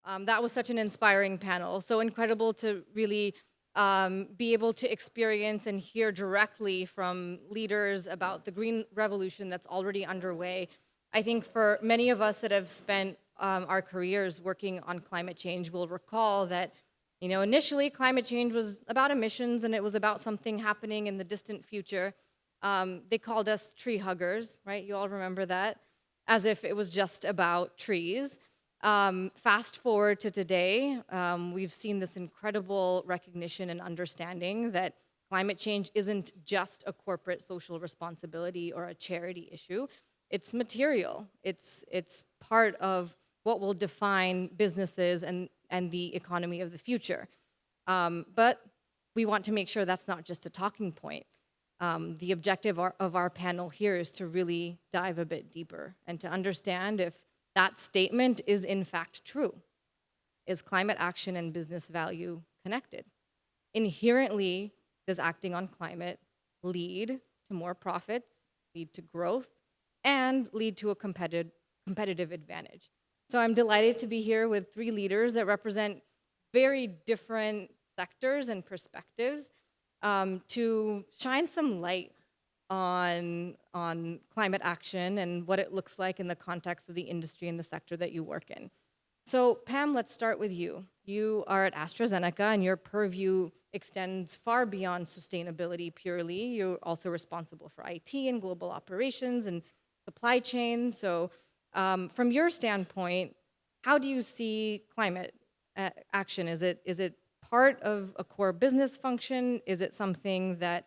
That was such an inspiring panel. So incredible to really be able to experience and hear directly from leaders about the green revolution that's already underway. I think for many of us that have spent our careers working on climate change will recall that, initially climate change was about emissions and it was about something happening in the distant future. They called us tree huggers, right? You all remember that? As if it was just about trees. Fast forward to today, we've seen this incredible recognition and understanding that climate change isn't just a corporate social responsibility or a charity issue. It's material. It's part of what will define businesses and the economy of the future. But we want to make sure that's not just a talking point. The objective of our panel here is to really dive a bit deeper and to understand if that statement is in fact true. Is climate action and business value connected? Inherently, does acting on climate lead to more profits, lead to growth, and lead to a competitive advantage? So I'm delighted to be here with three leaders that represent very different sectors and perspectives to shine some light on climate action and what it looks like in the context of the industry and the sector that you work in. So Pam, let's start with you. You are at AstraZeneca and your purview extends far beyond sustainability purely. You're also responsible for IT and global operations and supply chain. So from your standpoint, how do you see climate action? Is it part of a core business function? Is it something that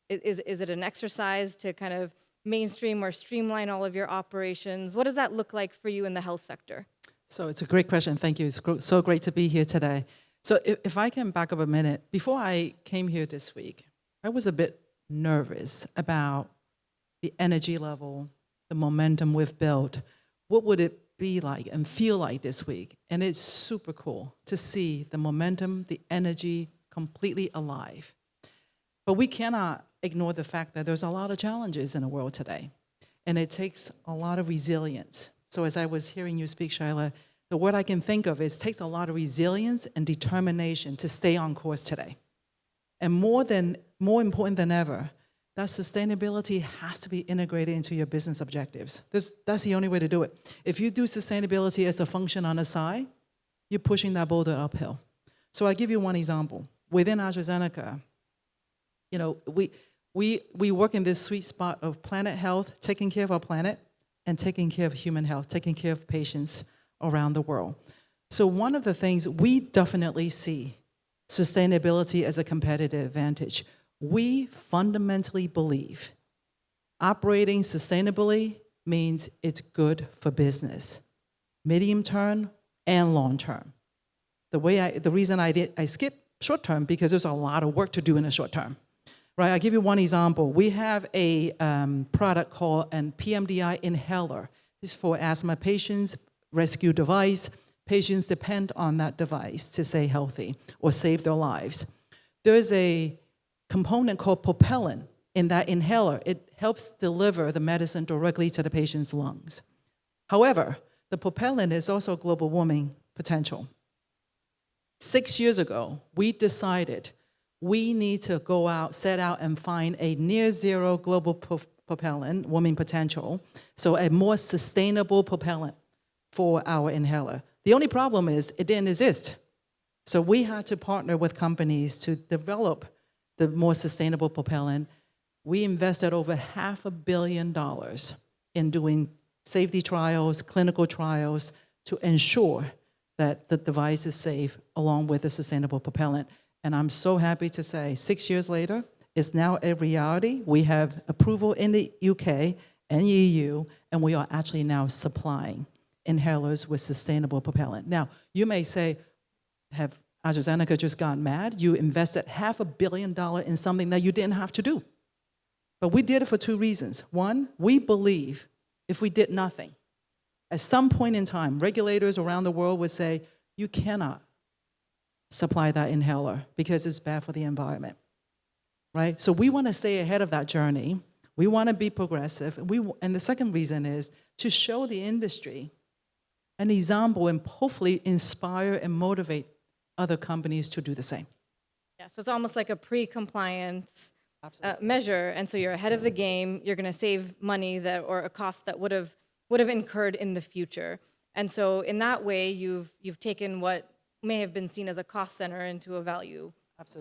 is it an exercise to kind of mainstream or streamline all of your operations? What does that look like for you in the health sector? So it's a great question. Thank you. It's so great to be here today. So if I can back up a minute, before I came here this week, I was a bit nervous about the energy level, the momentum we've built. What would it be like and feel like this week? And it's super cool to see the momentum, the energy completely alive. But we cannot ignore the fact that there's a lot of challenges in the world today. And it takes a lot of resilience. So as I was hearing you speak, Shaila, the word I can think of is it takes a lot of resilience and determination to stay on course today. And more important than ever, that sustainability has to be integrated into your business objectives. That's the only way to do it. If you do sustainability as a function on the side, you're pushing that boulder uphill. So I'll give you one example. Within AstraZeneca, we work in this sweet spot of planet health, taking care of our planet, and taking care of human health, taking care of patients around the world. So one of the things we definitely see sustainability as a competitive advantage. We fundamentally believe operating sustainably means it's good for business, medium term and long term. The reason I skip short term because there's a lot of work to do in the short term. Right, I'll give you one example. We have a product called an PMDI inhaler. This is for asthma patients, rescue device. Patients depend on that device to stay healthy or save their lives. There's a component called propellant in that inhaler. It helps deliver the medicine directly to the patient's lungs. However, the propellant is also global warming potential. 6 years ago, we decided we need to set out and find a near zero global propellant, warming potential, so a more sustainable propellant for our inhaler. The only problem is it didn't exist. So we had to partner with companies to develop the more sustainable propellant. We invested over $500 million in doing safety trials, clinical trials, to ensure that the device is safe along with a sustainable propellant. And I'm so happy to say 6 years later, it's now a reality. We have approval in the UK and EU, and we are actually now supplying inhalers with sustainable propellant. Now, you may say, have AstraZeneca just gone mad? You invested $500 million in something that you didn't have to do. But we did it for two reasons. One, we believe if we did nothing, at some point in time, regulators around the world would say, you cannot supply that inhaler because it's bad for the environment, right? So we want to stay ahead of that journey. We want to be progressive. And the second reason is to show the industry an example and hopefully inspire and motivate other companies to do the same. Yeah, so it's almost like a pre-compliance measure, and so you're ahead of the game. You're going to save money that or a cost that would have incurred in the future. And so in that way, you've taken what may have been seen as a cost center into a value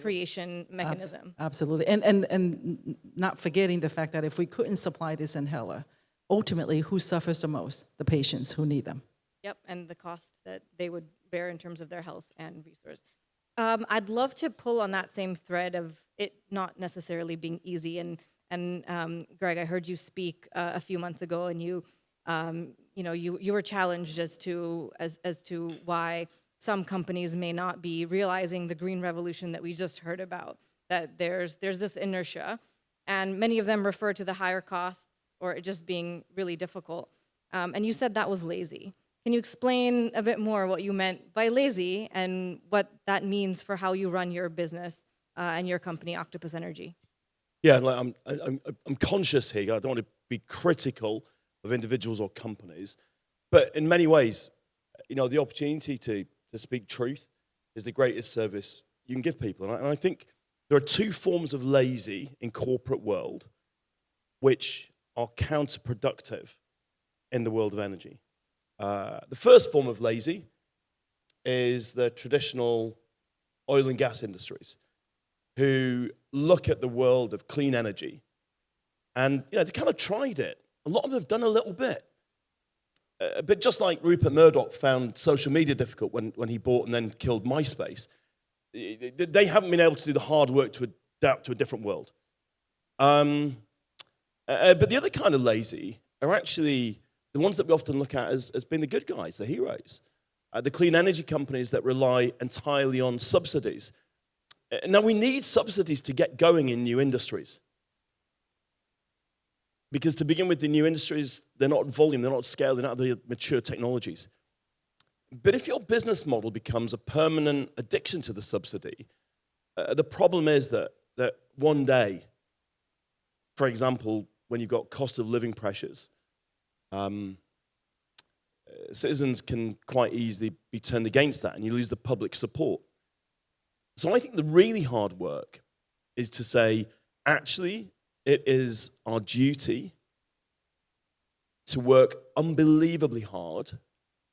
creation mechanism. Absolutely. And not forgetting the fact that if we couldn't supply this inhaler, ultimately, who suffers the most? The patients who need them. Yep, and the cost that they would bear in terms of their health and resource. I'd love to pull on that same thread of it not necessarily being easy. And Greg, I heard you speak a few months ago, and you were challenged as to why some companies may not be realizing the green revolution that we just heard about. That there's this inertia, and many of them refer to the higher costs or it just being really difficult. And you said that was lazy. Can you explain a bit more what you meant by lazy and what that means for how you run your business and your company, Octopus Energy? Yeah, like I'm conscious here. I don't want to be critical of individuals or companies, but in many ways, the opportunity to speak truth is the greatest service you can give people. And I think there are two forms of lazy in corporate world which are counterproductive in the world of energy. The first form of lazy is the traditional oil and gas industries who look at the world of clean energy and they kind of tried it. A lot of them have done a little bit. But just like Rupert Murdoch found social media difficult when he bought and then killed MySpace, they haven't been able to do the hard work to adapt to a different world. But the other kind of lazy are actually the ones that we often look at as being the good guys, the heroes. The clean energy companies that rely entirely on subsidies. Now, we need subsidies to get going in new industries. Because to begin with, the new industries, they're not at volume, they're not at scale, they're not the mature technologies. But if your business model becomes a permanent addiction to the subsidy, the problem is that one day, for example, when you've got cost of living pressures, citizens can quite easily be turned against that, and you lose the public support. So I think the really hard work is to say, actually, it is our duty to work unbelievably hard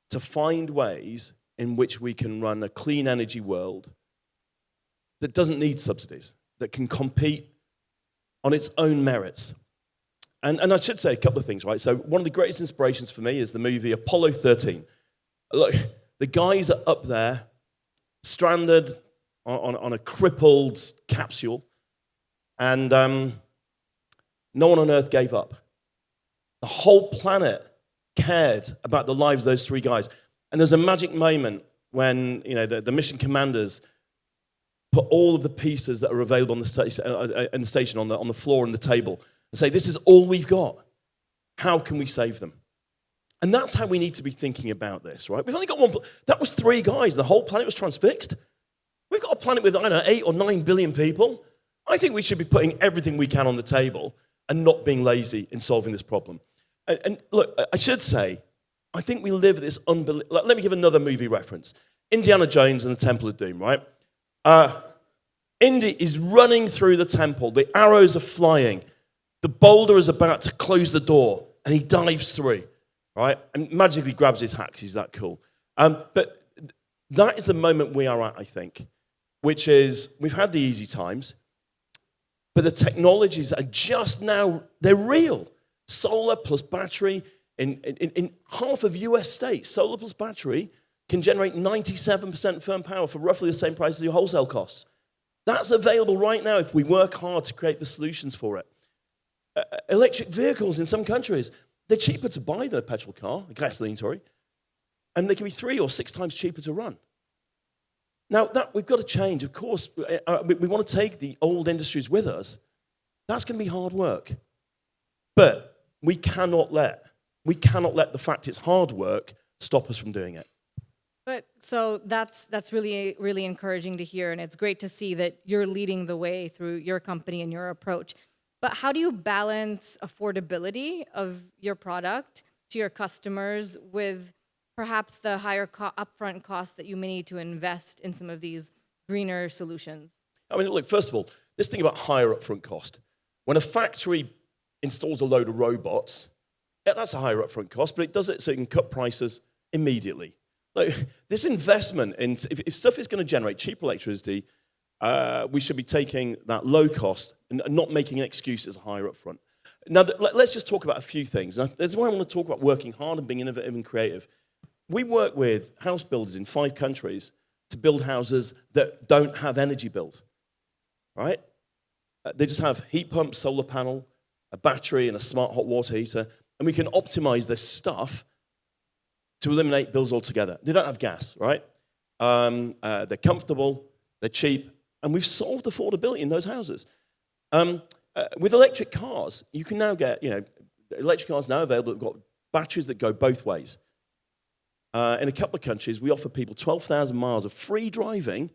to find ways in which we can run a clean energy world that doesn't need subsidies, that can compete on its own merits. And I should say a couple of things, right? So one of the greatest inspirations for me is the movie Apollo 13. Look, the guys are up there, stranded on a crippled capsule, and no one on Earth gave up. The whole planet cared about the lives of those three guys. And there's a magic moment when the mission commanders put all of the pieces that are available on the station on the floor and the table and say, this is all we've got. How can we save them? And that's how we need to be thinking about this, right? We've only got one. That was three guys. The whole planet was transfixed. We've got a planet with, 8 or 9 billion people. I think we should be putting everything we can on the table and not being lazy in solving this problem. And look, I should say, I think we live this unbelievable. Let me give another movie reference. Indiana Jones and the Temple of Doom, right? Indy is running through the temple. The arrows are flying. The boulder is about to close the door, and he dives through, right? And magically grabs his hat because he's that cool. But that is the moment we are at, I think, which is we've had the easy times, but the technologies are just now, they're real. Solar plus battery, in half of US states, solar plus battery can generate 97% firm power for roughly the same price as your wholesale costs. That's available right now if we work hard to create the solutions for it. Electric vehicles in some countries, they're cheaper to buy than a petrol car, a gasoline, sorry, and they can be 3 or 6 times cheaper to run. Now, that we've got to change. Of course, we want to take the old industries with us. That's going to be hard work. But we cannot let the fact it's hard work stop us from doing it. But so that's really, really encouraging to hear, and it's great to see that you're leading the way through your company and your approach. But how do you balance affordability of your product to your customers with perhaps the higher upfront cost that you may need to invest in some of these greener solutions? I mean, look, first of all, this thing about higher upfront cost. When a factory installs a load of robots, yeah, that's a higher upfront cost, but it does it so it can cut prices immediately. Like, this investment in, if stuff is going to generate cheap electricity, we should be taking that low cost and not making an excuse as a higher upfront. Now, let's just talk about a few things. Now, this is why I want to talk about working hard and being innovative and creative. We work with house builders in 5 countries to build houses that don't have energy bills, right? They just have heat pump, solar panel, a battery, and a smart hot water heater, and we can optimize this stuff to eliminate bills altogether. They don't have gas, right? They're comfortable, they're cheap, and we've solved affordability in those houses. With electric cars, you can now get, electric cars now available that have got batteries that go both ways. In a couple of countries, we offer people 12,000 miles of free driving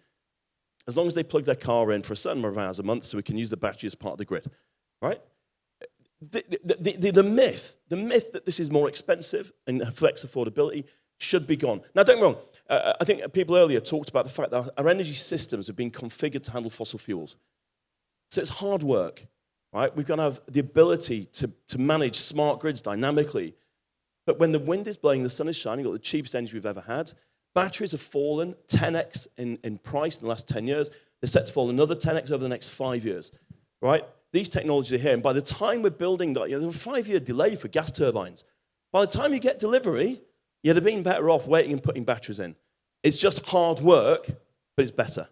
as long as they plug their car in for a certain number of hours a month so we can use the battery as part of the grid, right? The myth that this is more expensive and affects affordability should be gone. Now, don't get me wrong. I think people earlier talked about the fact that our energy systems have been configured to handle fossil fuels. So it's hard work, right? We've got to have the ability to manage smart grids dynamically. But when the wind is blowing, the sun is shining, we've got the cheapest energy we've ever had. Batteries have fallen 10x in price in the last 10 years. They're set to fall another 10x over the next 5 years, right? These technologies are here, and by the time we're building, there's a 5-year delay for gas turbines. By the time you get delivery, you'd have been better off waiting and putting batteries in. It's just hard work, but it's better.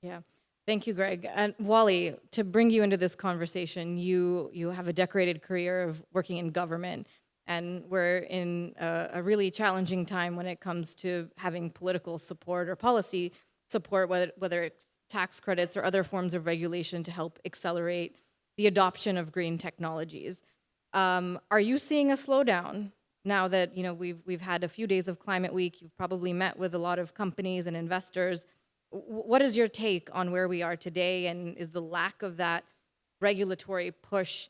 Yeah. Thank you, Greg. And Wally, to bring you into this conversation, you have a decorated career of working in government, and we're in a really challenging time when it comes to having political support or policy support, whether it's tax credits or other forms of regulation to help accelerate the adoption of green technologies. Are you seeing a slowdown now that we've had a few days of Climate Week? You've probably met with a lot of companies and investors. What is your take on where we are today, and is the lack of that regulatory push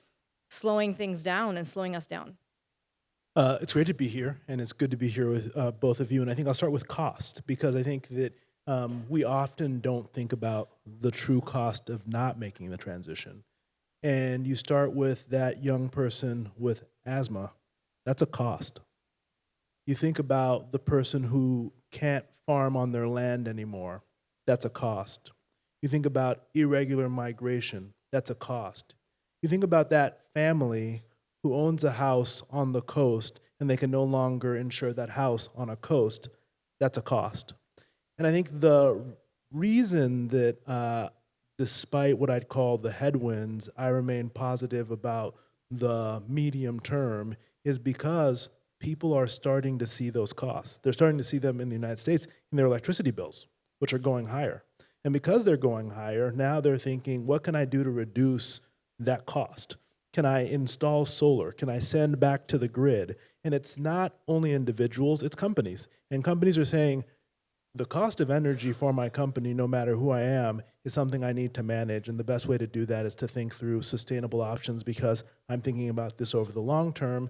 slowing things down and slowing us down? It's great to be here, and it's good to be here with both of you. And I think I'll start with cost, because I think that we often don't think about the true cost of not making the transition. And you start with that young person with asthma, that's a cost. You think about the person who can't farm on their land anymore, that's a cost. You think about irregular migration, that's a cost. You think about that family who owns a house on the coast and they can no longer insure that house on a coast, that's a cost. And I think the reason that despite what I'd call the headwinds, I remain positive about the medium term is because people are starting to see those costs. They're starting to see them in the United States in their electricity bills, which are going higher. And because they're going higher, now they're thinking, what can I do to reduce that cost? Can I install solar? Can I send back to the grid? And it's not only individuals, it's companies. And companies are saying, the cost of energy for my company, no matter who I am, is something I need to manage. And the best way to do that is to think through sustainable options, because I'm thinking about this over the long term.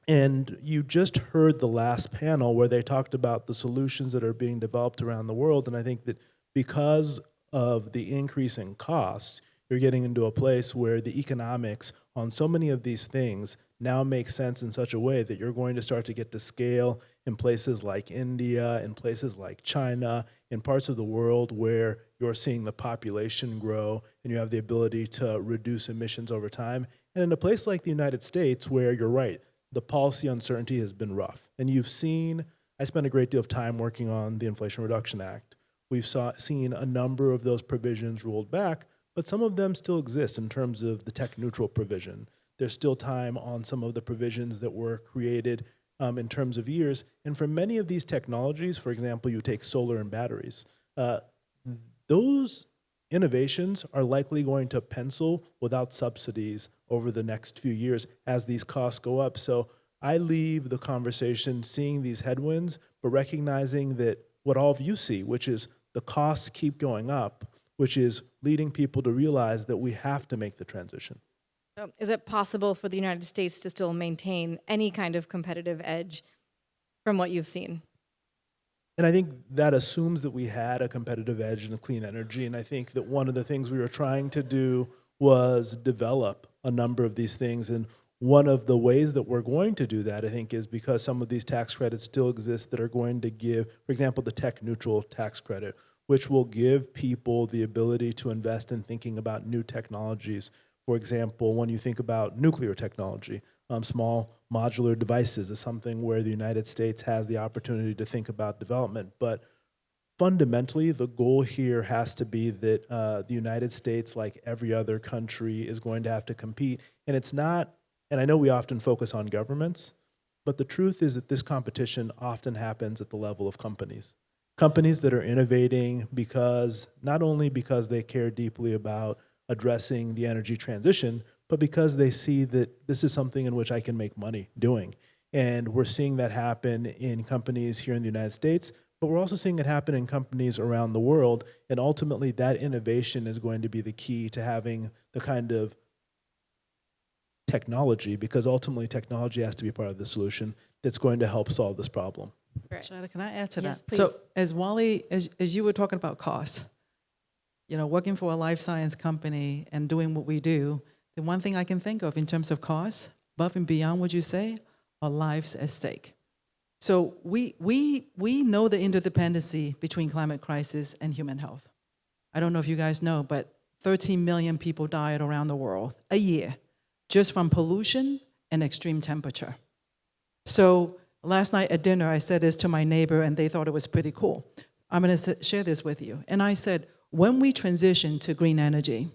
And you just heard the last panel where they talked about the solutions that are being developed around the world. And I think that because of the increase in cost, you're getting into a place where the economics on so many of these things now make sense in such a way that you're going to start to get to scale in places like India, in places like China, in parts of the world where you're seeing the population grow and you have the ability to reduce emissions over time. And in a place like the United States where you're right, the policy uncertainty has been rough. And you've seen, I spent a great deal of time working on the Inflation Reduction Act. We've seen a number of those provisions rolled back, but some of them still exist in terms of the tech neutral provision. There's still time on some of the provisions that were created in terms of years. And for many of these technologies, for example, you take solar and batteries, those innovations are likely going to pencil without subsidies over the next few years as these costs go up. So I leave the conversation seeing these headwinds, but recognizing that what all of you see, which is the costs keep going up, which is leading people to realize that we have to make the transition. Is it possible for the United States to still maintain any kind of competitive edge from what you've seen? And I think that assumes that we had a competitive edge in clean energy. And I think that one of the things we were trying to do was develop a number of these things. And one of the ways that we're going to do that, I think, is because some of these tax credits still exist that are going to give, for example, the tech neutral tax credit, which will give people the ability to invest in thinking about new technologies. For example, when you think about nuclear technology, small modular devices is something where the United States has the opportunity to think about development. But fundamentally, the goal here has to be that the United States, like every other country, is going to have to compete. And it's not, and I know we often focus on governments, but the truth is that this competition often happens at the level of companies. Companies that are innovating because, not only because they care deeply about addressing the energy transition, but because they see that this is something in which I can make money doing. And we're seeing that happen in companies here in the United States, but we're also seeing it happen in companies around the world. And ultimately, that innovation is going to be the key to having the kind of technology, because ultimately technology has to be part of the solution that's going to help solve this problem. Correct. Shada, can I add to Yes, that? please. So as Wally, as you were talking about cost, working for a life science company and doing what we do, the one thing I can think of in terms of cost, above and beyond what you say, are lives at stake. So we know the interdependency between climate crisis and human health. I don't know if you guys know, but 13 million people died around the world a year just from pollution and extreme temperature. So last night at dinner, I said this to my neighbor, and they thought it was pretty cool. I'm going to share this with you. And I said, when we transition to green energy,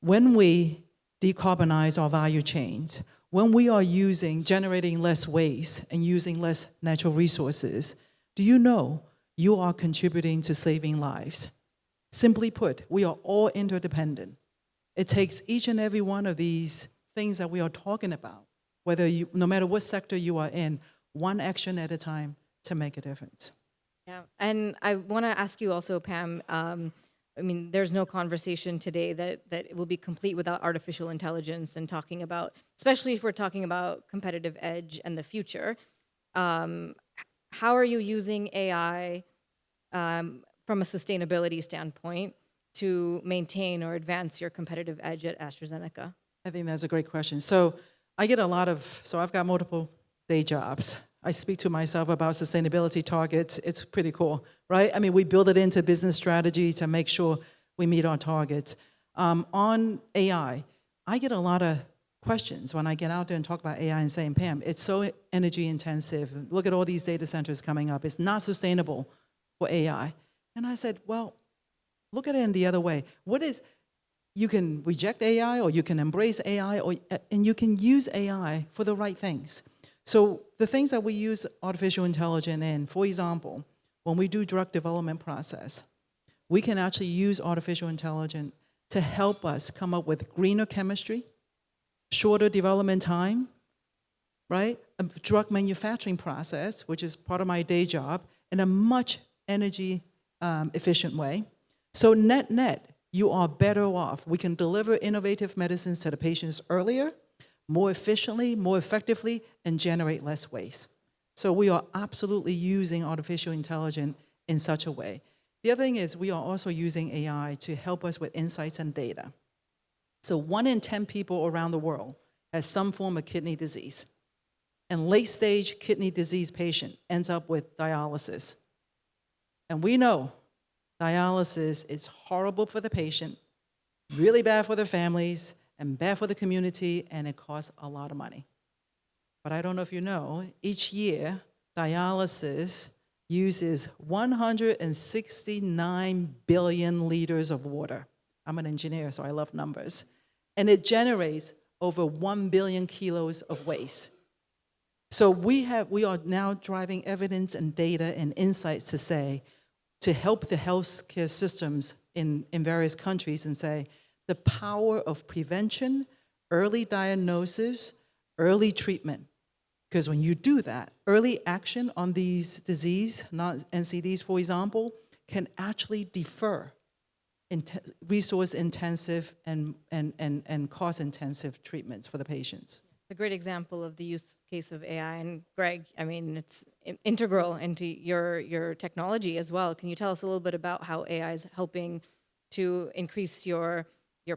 when we decarbonize our value chains, when we are generating less waste and using less natural resources, do you know you are contributing to saving lives? Simply put, we are all interdependent. It takes each and every one of these things that we are talking about, no matter what sector you are in, one action at a time to make a difference. Yeah, and I want to ask you also, Pam, there's no conversation today that will be complete without artificial intelligence and talking about, especially if we're talking about competitive edge and the future. How are you using AI from a sustainability standpoint to maintain or advance your competitive edge at AstraZeneca? I think that's a great question. So I've got multiple day jobs. I speak to myself about sustainability targets. It's pretty cool, right? We build it into business strategy to make sure we meet our targets. On AI, I get a lot of questions when I get out there and talk about AI and saying, Pam, it's so energy intensive. Look at all these data centers coming up. It's not sustainable for AI. And I said, well, look at it in the other way. You can reject AI or you can embrace AI, and you can use AI for the right things. So the things that we use artificial intelligence in, for example, when we do drug development process, we can actually use artificial intelligence to help us come up with greener chemistry, shorter development time, right? A drug manufacturing process, which is part of my day job, in a much energy efficient way. So net, you are better off. We can deliver innovative medicines to the patients earlier, more efficiently, more effectively, and generate less waste. So we are absolutely using artificial intelligence in such a way. The other thing is we are also using AI to help us with insights and data. So 1 in 10 people around the world has some form of kidney disease. And late-stage kidney disease patient ends up with dialysis. And we know dialysis is horrible for the patient, really bad for the families, and bad for the community, and it costs a lot of money. But I don't know if you know, each year, dialysis uses 169 billion liters of water. I'm an engineer, so I love numbers. And it generates over 1 billion kilos of waste. So we are now driving evidence and data and insights to help the healthcare systems in various countries and say the power of prevention, early diagnosis, early treatment. Because when you do that, early action on these disease, not NCDs, for example, can actually defer resource-intensive and cost-intensive treatments for the patients. A great example of the use case of AI. And Greg, it's integral into your technology as well. Can you tell us a little bit about how AI is helping to increase your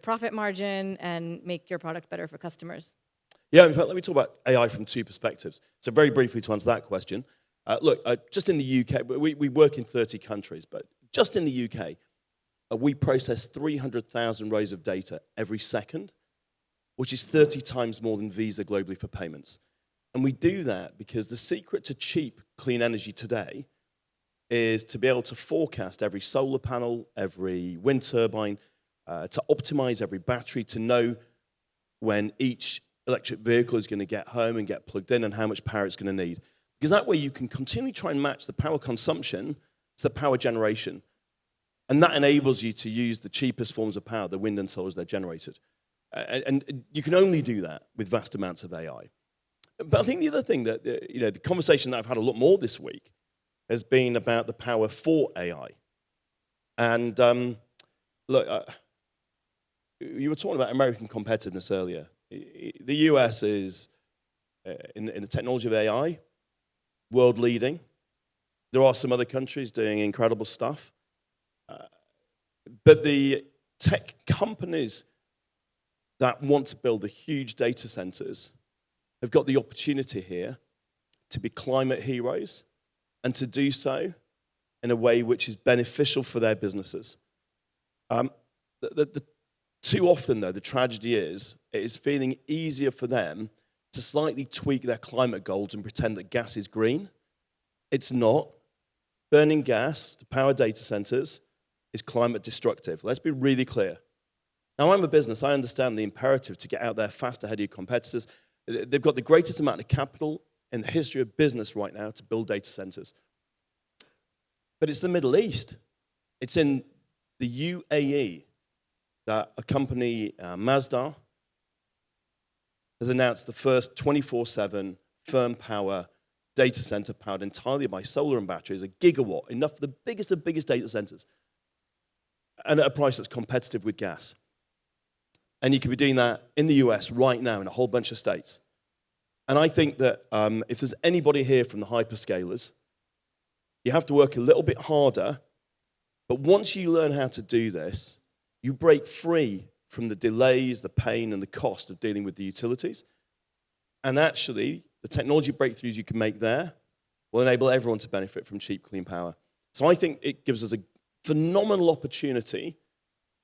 profit margin and make your product better for customers? Yeah, in fact, let me talk about AI from two perspectives. So very briefly to answer that question, look, just in the UK, we work in 30 countries, but just in the UK, we process 300,000 rows of data every second, which is 30 times more than Visa globally for payments. And we do that because the secret to cheap, clean energy today is to be able to forecast every solar panel, every wind turbine, to optimize every battery, to know when each electric vehicle is going to get home and get plugged in and how much power it's going to need. Because that way you can continually try and match the power consumption to the power generation. And that enables you to use the cheapest forms of power, the wind and solar, as they're generated. And you can only do that with vast amounts of AI. But I think the other thing that, the conversation that I've had a lot more this week has been about the power for AI. And look, you were talking about American competitiveness earlier. The US is, in the technology of AI, world leading. There are some other countries doing incredible stuff. But the tech companies that want to build the huge data centers have got the opportunity here to be climate heroes and to do so in a way which is beneficial for their businesses. Too often, though, the tragedy is it is feeling easier for them to slightly tweak their climate goals and pretend that gas is green. It's not. Burning gas to power data centers is climate destructive. Let's be really clear. Now, I'm a business. I understand the imperative to get out there fast ahead of your competitors. They've got the greatest amount of capital in the history of business right now to build data centers. But it's the Middle East. It's in the UAE that a company, Mazda, has announced the first 24/7 firm power data center powered entirely by solar and batteries, a gigawatt, enough for the biggest of biggest data centers, and at a price that's competitive with gas. And you could be doing that in the US right now in a whole bunch of states. And I think that if there's anybody here from the hyperscalers, you have to work a little bit harder. But once you learn how to do this, you break free from the delays, the pain, and the cost of dealing with the utilities. And actually, the technology breakthroughs you can make there will enable everyone to benefit from cheap, clean power. So I think it gives us a phenomenal opportunity,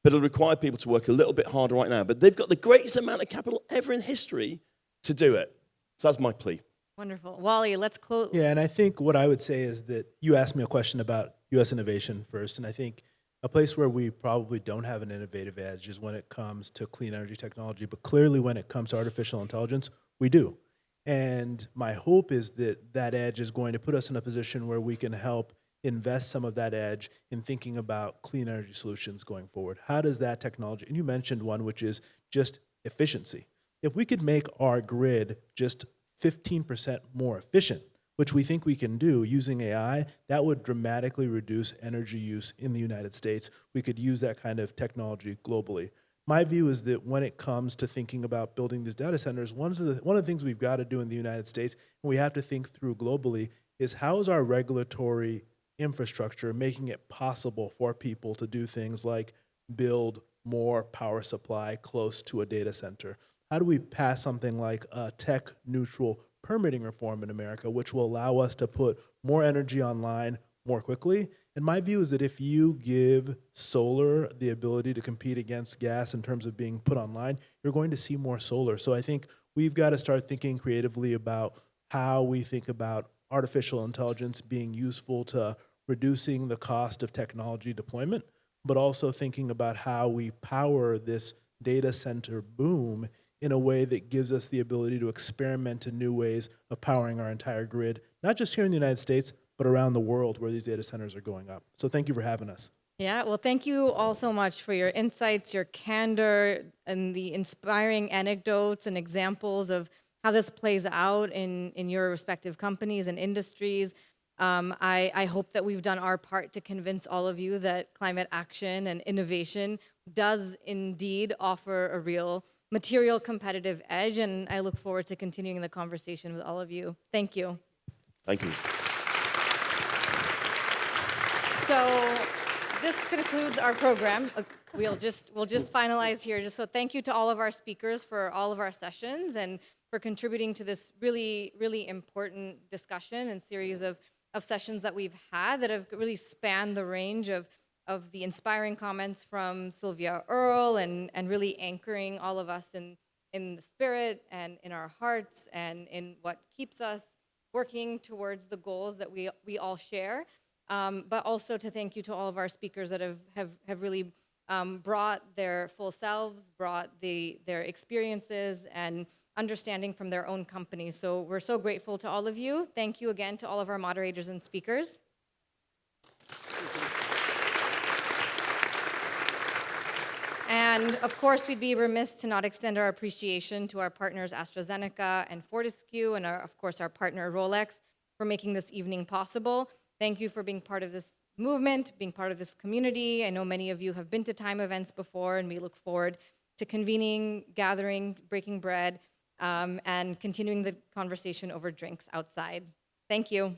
but it'll require people to work a little bit harder right now. But they've got the greatest amount of capital ever in history to do it. So that's my plea. Wonderful. Wally, let's close. Yeah, and I think what I would say is that you asked me a question about U.S. innovation first, and I think a place where we probably don't have an innovative edge is when it comes to clean energy technology, but clearly when it comes to artificial intelligence, we do. And my hope is that that edge is going to put us in a position where we can help invest some of that edge in thinking about clean energy solutions going forward. How does that technology, and you mentioned one, which is just efficiency. If we could make our grid just 15% more efficient, which we think we can do using AI, that would dramatically reduce energy use in the United States. We could use that kind of technology globally. My view is that when it comes to thinking about building these data centers, one of the things we've got to do in the United States, and we have to think through globally, is how is our regulatory infrastructure making it possible for people to do things like build more power supply close to a data center? How do we pass something like a tech-neutral permitting reform in America, which will allow us to put more energy online more quickly? And my view is that if you give solar the ability to compete against gas in terms of being put online, you're going to see more solar. So I think we've got to start thinking creatively about how we think about artificial intelligence being useful to reducing the cost of technology deployment, but also thinking about how we power this data center boom in a way that gives us the ability to experiment in new ways of powering our entire grid, not just here in the United States, but around the world where these data centers are going up. So thank you for having us. Yeah, well, thank you all so much for your insights, your candor, and the inspiring anecdotes and examples of how this plays out in your respective companies and industries. I hope that we've done our part to convince all of you that climate action and innovation does indeed offer a real material competitive edge, and I look forward to continuing the conversation with all of you. Thank you. Thank you. So this concludes our program. We'll just finalize here. Just so thank you to all of our speakers for all of our sessions and for contributing to this really, really important discussion and series of sessions that we've had that have really spanned the range of the inspiring comments from Sylvia Earle and really anchoring all of us in the spirit and in our hearts and in what keeps us working towards the goals that we all share. But also to thank you to all of our speakers that have really brought their full selves, brought their experiences and understanding from their own companies. So we're so grateful to all of you. Thank you again to all of our moderators and speakers. And of course, we'd be remiss to not extend our appreciation to our partners AstraZeneca and Fortescue, and of course our partner Rolex for making this evening possible. Thank you for being part of this movement, being part of this community. I know many of you have been to TIME events before, and we look forward to convening, gathering, breaking bread, and continuing the conversation over drinks outside. Thank you.